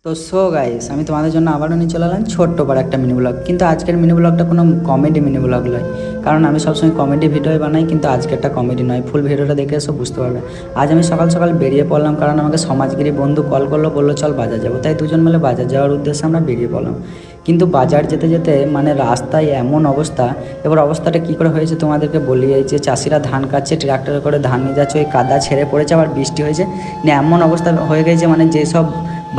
তো গাইস, আমি তোমাদের জন্য আবারও নিয়ে চলে এলাম ছোট্ট বড় একটা মিনি ব্লগ। কিন্তু আজকের মিনি ব্লগটা কোনো কমেডি মিনি ব্লগ নয়, কারণ আমি সবসময় কমেডি ভিডিও বানাই, কিন্তু আজকেরটা কমেডি নয়। ফুল ভিডিওটা দেখে এসে বুঝতে পারবে। আজ আমি সকাল সকাল বেরিয়ে পড়লাম, কারণ আমাকে সমাজগিরি বন্ধু কল করলো, বললো চল বাজার যাবো। তাই দুজন মিলে বাজার যাওয়ার উদ্দেশ্যে আমরা বেরিয়ে পড়লাম। কিন্তু বাজার যেতে যেতে মানে রাস্তায় এমন অবস্থা, এবার অবস্থাটা কী করে হয়েছে তোমাদেরকে বলি। এই যে চাষিরা ধান কাটছে, ট্রাক্টরে করে ধান নিয়ে যাচ্ছে, ওই কাদা ছেড়ে পড়েছে, আবার বৃষ্টি হয়েছে, নিয়ে এমন অবস্থা হয়ে গেছে মানে যেসব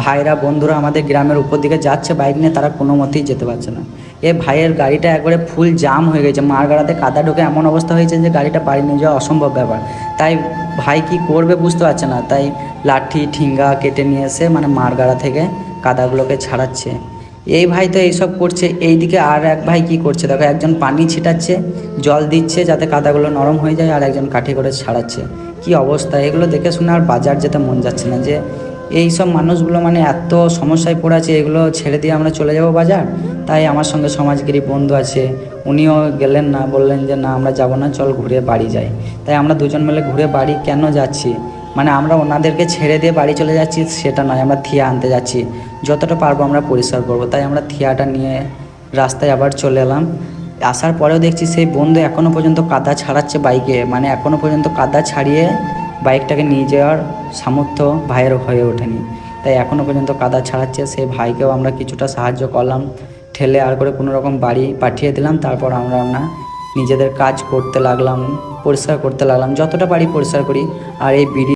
ভাইরা বন্ধুরা আমাদের গ্রামের উপর দিকে যাচ্ছে বাইক নিয়ে, তারা কোনো মতেই যেতে পারছে না। এ ভাইয়ের গাড়িটা একবারে ফুল জাম হয়ে গেছে, মারগাড়াতে কাদা ঢোকে এমন অবস্থা হয়েছে যে গাড়িটা বাড়ি নিয়ে যাওয়া অসম্ভব ব্যাপার। তাই ভাই কি করবে বুঝতে পারছে না, তাই লাঠি ঠিঙ্গা কেটে নিয়ে এসে মানে মারগাড়া থেকে কাদাগুলোকে ছাড়াচ্ছে। এই ভাই তো এইসব করছে, এইদিকে আর এক ভাই কি করছে দেখো, একজন পানি ছিটাচ্ছে, জল দিচ্ছে যাতে কাদাগুলো নরম হয়ে যায়, আর একজন কাঠি করে ছাড়াচ্ছে। কি অবস্থা, এগুলো দেখে শুনে আর বাজার যেতে মন যাচ্ছে না। যে এই সব মানুষগুলো মানে এত সমস্যায় পড়ে আছে, এগুলো ছেড়ে দিয়ে আমরা চলে যাব বাজার। তাই আমার সঙ্গে সমাজগিরি বন্ধু আছে, উনিও গেলেন না, বললেন যে না আমরা যাব না, চল ঘুরে বাড়ি যাই। তাই আমরা দুজন মিলে ঘুরে বাড়ি কেন যাচ্ছি, মানে আমরা ওনাদেরকে ছেড়ে দিয়ে বাড়ি চলে যাচ্ছি সেটা নয়, আমরা থিয়া আনতে যাচ্ছি। যতটা পারবো আমরা পরিষ্কার করবো। তাই আমরা থিয়াটা নিয়ে রাস্তায় আবার চলে এলাম। আসার পরেও দেখছি সেই বন্ধু এখনও পর্যন্ত কাদা ছাড়াচ্ছে বাইকে, মানে এখনও পর্যন্ত কাদা ছাড়িয়ে বাইকটাকে নিয়ে যাওয়ার সামর্থ্য ভাইয়ের হয়ে ওঠেনি। তাই এখনও পর্যন্ত কাদা ছাড়াচ্ছে। সেই ভাইকেও আমরা কিছুটা সাহায্য করলাম, ঠেলে আর করে কোনো রকম বাড়ি পাঠিয়ে দিলাম। তারপর আমরা নিজেদের কাজ করতে লাগলাম, পরিষ্কার করতে লাগলাম, যতটা পারি পরিষ্কার করি। আর এই বিড়ি